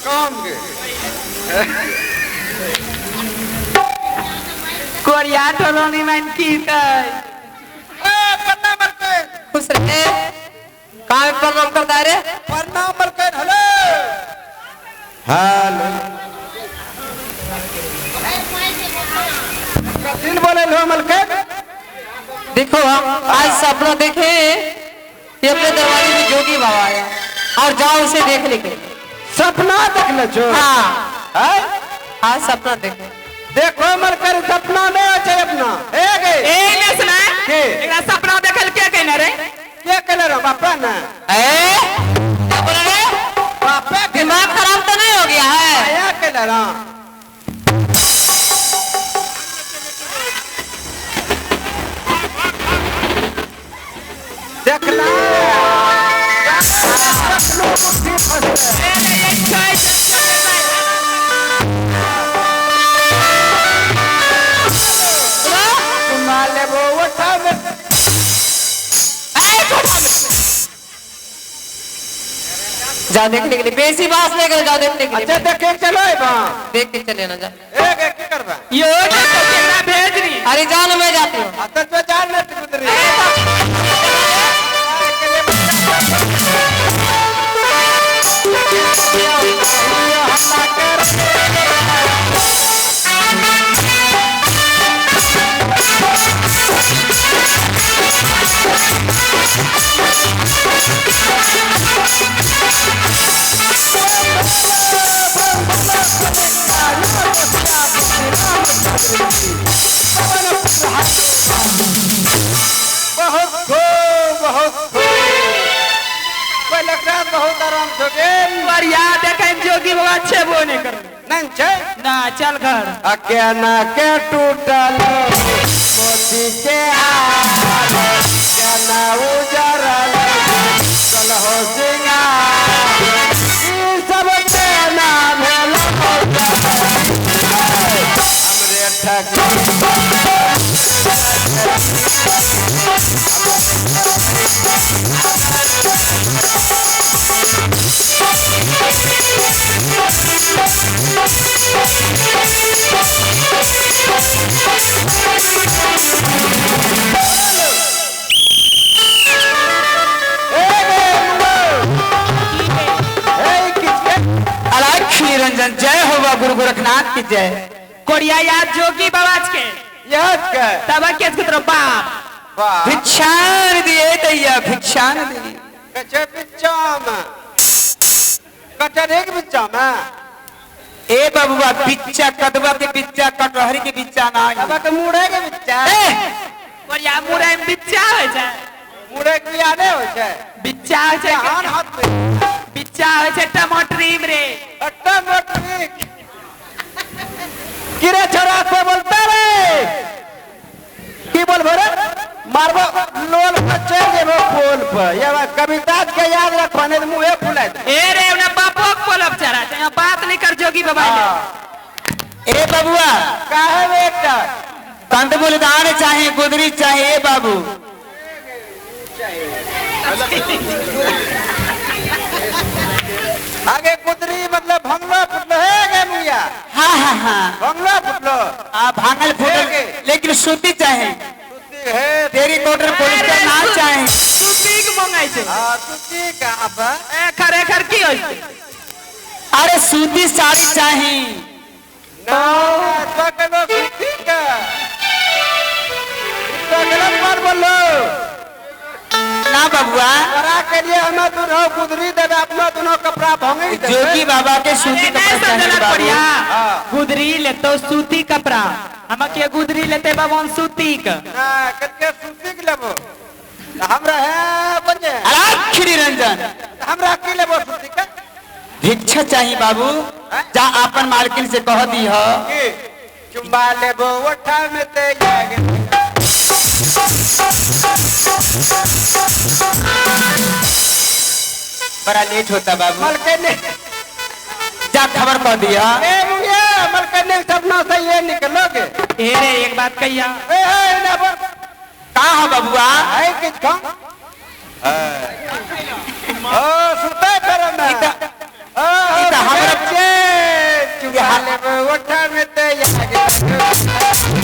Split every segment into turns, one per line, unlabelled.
काम के
कोरिया टोलोनी में की कई
पन्ना मरके
खुश रहे कहाँ प्रणाम करता रे
पन्ना मरके हेलो हेलो दिन बोले लो मलके
देखो हम आज सपना देखे ये अपने दरवाजे में जोगी बाबा आया और जाओ उसे देख लेके
सपना देख ले जो
हाँ
है
आज सपना देखे
देखो मलकर सपना में अच्छे अपना एक
ने सुना
के
एक सपना देखल क्या कहना रे
क्या कलर हो बापा ना
क्या बोल रहे
बापा
दिमाग खराब तो नहीं हो गया है
आया कलर देखना
जा देखने के लिए बेसी बात नहीं कर जाओ देखने के लिए
अच्छा देख के चलो
देख के चले ना जा
एक एक करवा
यो ना भेज रही अरे जान मैं जाती हूँ
आता तो जान ना गुजरी बहुत आराम छोके
पर याद है कहीं जोगी बाबा अच्छे वो नहीं कर
नहीं छे
ना चल घर
अकेला के टूटल मोती के केना उजरल कल हो सिंगार ई सब तेना भेल हमरे ठक
रंजन जय होगा गुरु गोरखनाथ की जय कोरिया याद जोगी बाबा के
याद के
तब के तरफ बाप भिक्षान दिए दैया भिक्षान दिए
कचे बिच्चा में कटर एक बिच्चा में
ए बबुआ बिच्चा कदवा के बिच्चा कटहरी के बिच्चा ना
अब के मुड़े के बिच्चा
कोरिया मुड़े में बिच्चा हो जाए
मुड़े के यादे हो छे
बिच्चा हो जाए
हां हाथ में
बिच्चा हो जाए टमाटरी रे
टमाटरी किरे छोरा को बोलता रे की बोल भरे मारबो लोल बच्चे जेबो पोल पर ये कविता के याद रखो ने मुंहे फुलाए
ए रे ना बापो कोलब चरा यहां बात नहीं कर जोगी बाबा ए बबुआ
काहे बेटा
कंद बुलदान चाहिए गुदरी चाहिए बाबू
आगे कुदरी मतलब भंगला फुटलो है गे मुया
हां हां हां
भंगला फुटलो
आ भांगल फुटल लेकिन सूती चाहिए
सूती है
तेरी कोटर पुलिस का नाम चाहिए सूती के मंगाई छे
हां सूती का अब
ए खरेखर की होई अरे सूती साड़ी चाहिए
ना तो कनो सूती का तो गलत बात बोलो
ना बबुआ
करा के लिए हमें दोनों गुदरी देवे अपना दोनों कपड़ा भंगे
जोगी बाबा के सूती कपड़ा चाहिए बढ़िया गुदरी ले तो सूती कपड़ा हम के गुदरी लेते बाबू सूती का
ना कते सूती के लेबो हमरा है बने
अलाखिरी रंजन
हमरा की लेबो सूती का
भिक्षा चाहिए बाबू जा अपन मालकिन से कह दी हो
की चुम्मा लेबो ओठा में ते जागे
बड़ा लेट होता बाबू
मलके ने
जा खबर कह दिया
ए मुंगे मलके ने सपना से ये निकलोगे
ए रे एक बात कहिया
ए ना
कहां हो बबुआ
है किस का ओ सुते पर में
इता हमरा
लेबो ओठा में ते याग लगो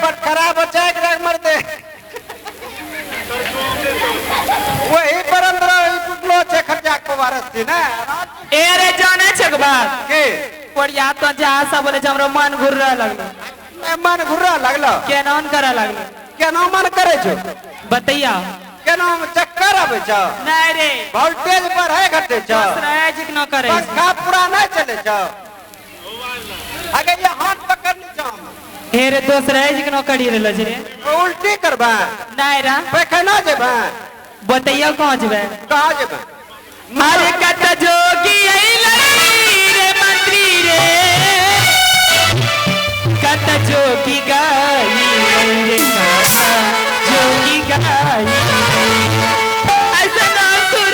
बट खराब हो जाए रख मर दे वही पर अंदर टुकलो छे खर्चा को वारस थी ना
ए अरे जाने छक बात
के
बढ़िया तो जा सब बोले हमरो मन घुर्रा लगलो
मन घुरा लगलो
केनौन करा लगलो
केना मन करे छो
बतैया
केना चक्कर आवे छो
नहीं रे
वोल्टेज पर है घटे छो
राज न करे
पंखा पूरा नहीं चले छो अगर ये हाथ पकड़ ली छो
हे रे दोस्त राज न करी रे लज रे
उल्टी करबा
नहीं रा
पैखाना जेबा
बतैया कहां जेबे
कहां जेबा
मारे कत जोगी आइलई रे मंत्री रे कत जोगी गाई रे कहा जोगी गाई ऐसा ना सुर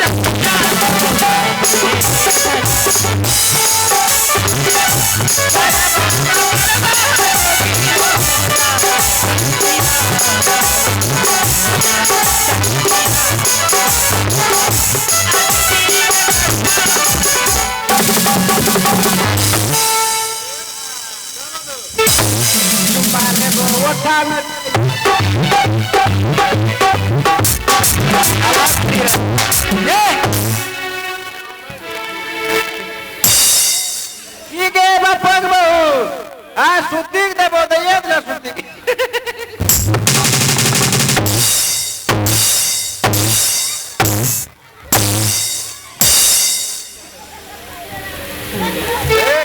ओठा में की गे बापक बहु आ सुतिक देबो दैये ना सुतिक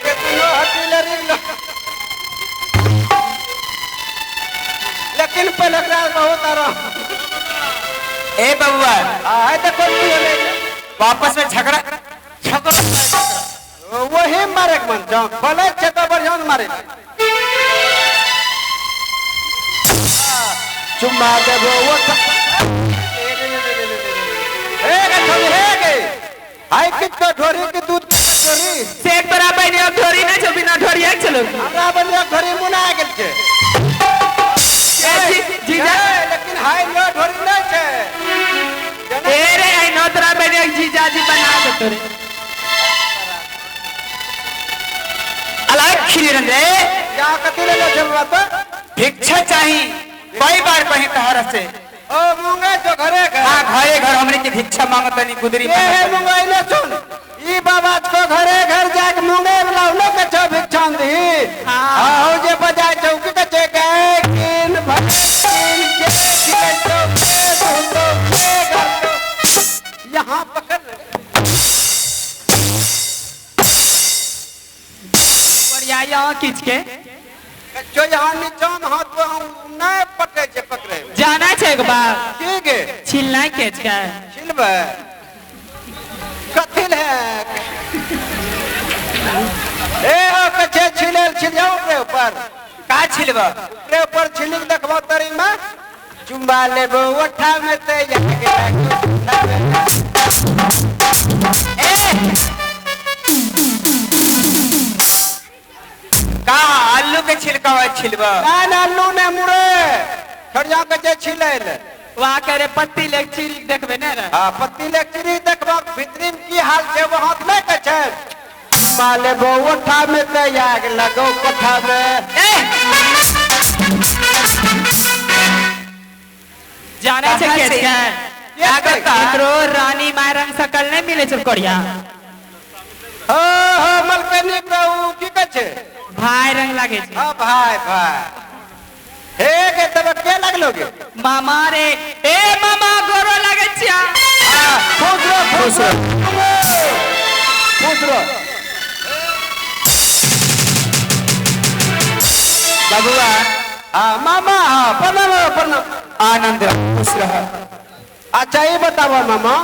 के तू हटी लरिंग लेकिन पहले बहुत आ रहा
ए बबुआ
है तो कौन बोले
वापस में झगड़ा
वही मारे के मन जाओ बोले छे तो बढ़िया मारे चुम्मा देबो वो हाय किच को ढोरी के दूध ढोरी
सेठ बराबर ने अब ढोरी ना जो बिना ढोरी एक चलो
हमरा बनिया ढोरी मुना गेल छे
जीजा
लेकिन हाय लो ढोरी नहीं छे
तेरे आई नोतरा बने जीजा जी बना दे तोरे अलग खिली रंगे
क्या कथी ले छे बात
भिक्षा चाहिए कई बार कहीं तहरा से
ओ मुंगे जो घरे घर
हां घरे घर हमरे के भिक्षा मांगतनी गुदरी
ए मुंगे ले सुन ई बाबा को घरे घर जाके मुंगे लाउनो के छो भिक्षा दी हां हो जे बजाय चौकी के चे गए किन भकिन के खिले तो के घर तो यहां पकड़
बढ़िया यहां खींच के
जो यहाँ नीचा हाथ पे हम नहीं पकड़े छे पकड़े
जाना छे एक बार
ठीक है
छिलना केच का
छिलबे कथिल है ए ओ कछे छिलेल छिल जाओ रे ऊपर
का छिलबा
रे ऊपर छिलिक देखबो तरी में चुम्बा लेबो ओठा में ते जाके
का आलू के छिलका छिलबा
ना आलू ने मुरे खड़िया के जे छिलेल
वहां करे पत्ती ले चिरी देखबे ने रे
हां पत्ती ले चिरी देखबो भीतरी में की हाल छे वो हाथ नहीं के छे माले बो ओठा में ते आग लगो कोठा में
जाने छे केच का अगर तारो रानी मारंग सकल नहीं मिले छे कोड़िया
हो मलकनी प्रभु की कछे
भाई रंग लागे छे
हां भाई हे के तब के लगलोगे
मामा रे ए मामा गोरो लागे छिया
खुश रहो
बबुआ
हां मामा प्रणाम
आनंद खुश रह
अच्छा ये बताओ मामा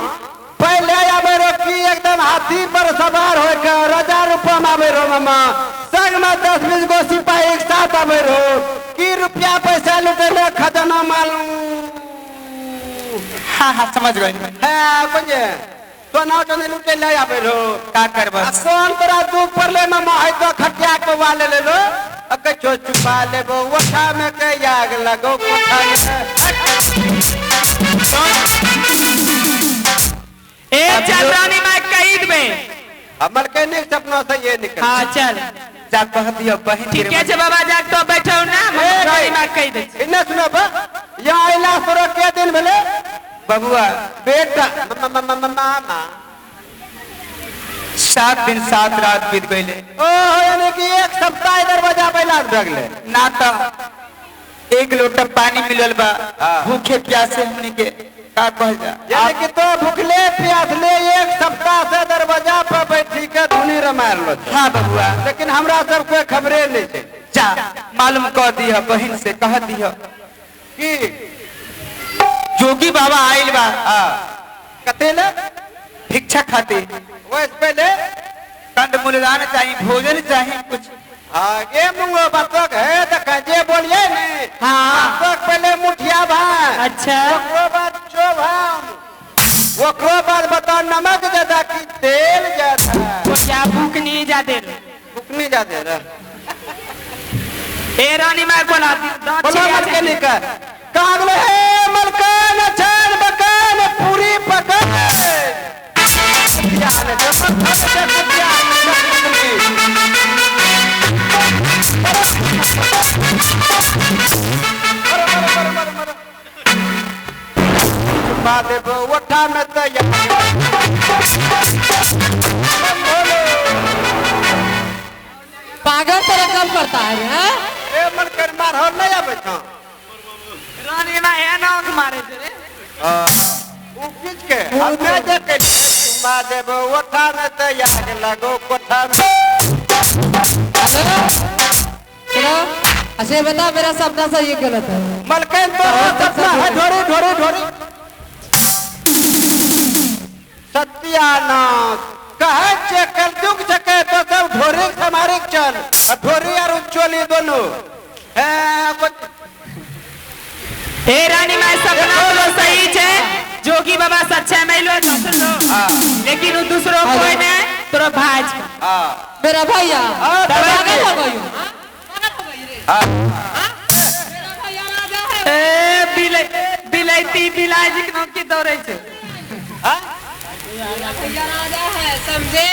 पहले आवे रो की एकदम हाथी पर सवार होकर 1000 रुपया में आवे रो मामा संग में 10-20 गो सिपाही एक साथ आवे रो की रुपया पैसा लुटे ले खजाना मालूम
हां समझ गई
है कुंजे तो ना तो नहीं लुटे ले आवे रो
का करबा
कौन तोरा दुख पर ले मामा है तो खटिया को वाले ले लो अके चो चुपा लेबो ओठा में के आग लगो कोठा में
ए चल रानी माँ कईद में।
हमर के नहीं सपना से ये निकल।
हाँ चल
जा कह दियो बहन
ठीक है बाबा जाग तो बैठो ना रानी माँ कही दे।
इन्ने सुनो बा यहाँ आइला तोरा के दिन भेले
बबुआ
बेटा मामा
7 दिन 7 रात बीत गईले।
ओह यानी कि एक सप्ताह दरवाजा पे लाग लगले
ना तो 1 लोटा पानी मिलल बा।
हाँ।
भूखे प्यासे हमने के का कह जा।
यानी कि तो भूखले प्यासले एक सप्ताह से दरवाजा पर बैठी के धुनी रमार लो छे।
हाँ बबुआ
लेकिन हमरा सब कोई खबरे नहीं छे
जा मालूम कह दिया बहन से कह दिया
कि
जोगी बाबा आइल बा
कते ले
भिक्षा खातिर।
वैसे पहले
कंद मूलदान चाहिए भोजन चाहिए कुछ।
आगे मुंगो बतक है देखा जे बोलिए नहीं
हाँ।
बतक पहले मुठिया भात
अच्छा
ओकरो बाद चोभाम ओकरो बाद बता नमक ज्यादा कि तेल ज्यादा
तो क्या भूख नहीं जाते
फुकनी ज्यादा रे
ए रानी माँ बोला
बोलो मलके निकल कहाँ गले हे मलकान अचार बकान पूरी पकान यार जब बात उठा में तो
पागल तरह कब करता है हाँ?
ए मन कर मार हो नहीं आवे छो
रानी माँ है ना मारे थे
उ किछ के हमें जे के चुम्मा देबो उठा में तो याद लगो कोठा में
हेलो चलो अच्छा बता मेरा सपना सही गलत है।
मलकन तो सपना है ढोरी ढोरी ढोरी सत्यानाथ कहे जे कल दुख सके तो सब ढोरी हमारे चल ढोरी और चोली दोनों है
ए रानी माँ सपना तो सही है जोगी बाबा सच्चा मिलो लेकिन वो दूसरों कोई ने तोरा भाज
मेरा भैया
हाँ,
पागल हो गई
ए बिलायती बिलाजी की दौड़े छे
समझे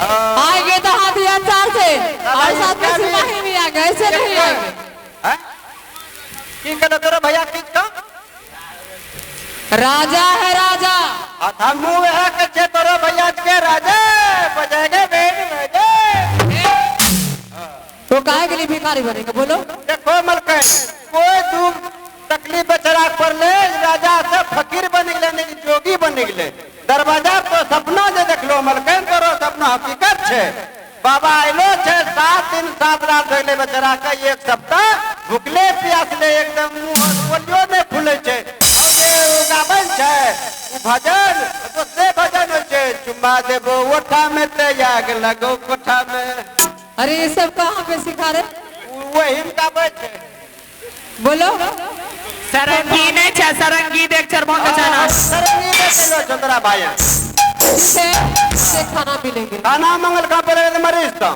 आगे तो हाथी अंसार से और साथ में सिपाही भी आ गए ऐसे नहीं आगे
की कहलो तोरा भैया किछ का
राजा है राजा
हमू है के छे तोरा भैया के राजा बजाएगे बेट बजे
तो काहे के लिए भिखारी बनेगा बोलो।
देखो मलकन कोई दुख तकलीफ बेचारा पर ले राजा से फकीर बन गए नहीं जोगी बन गए दरवाजा तो सपना जे देखलो मलकन तोरो सपना हकीकत छे बाबा आइलो छे 7 दिन 7 रात रहले बेचारा का एक सप्ताह भूखले प्यासले एकदम मुंह बोलियो ने फूले छे और जे गाबन छे उ भजन तो से भजन होय छे चुम्मा देबो ओठा में ते याग लगो कोठा में
अरे ये सब कहाँ पे सिखा रहे
वही गाबे छे
बोलो।
सरंगी नहीं छे सरंगी देख चर बहुत अच्छा ना
सरंगी में चलो चंद्रा भाई
से खाना मिलेंगे
खाना मंगल का पहले मरीज तो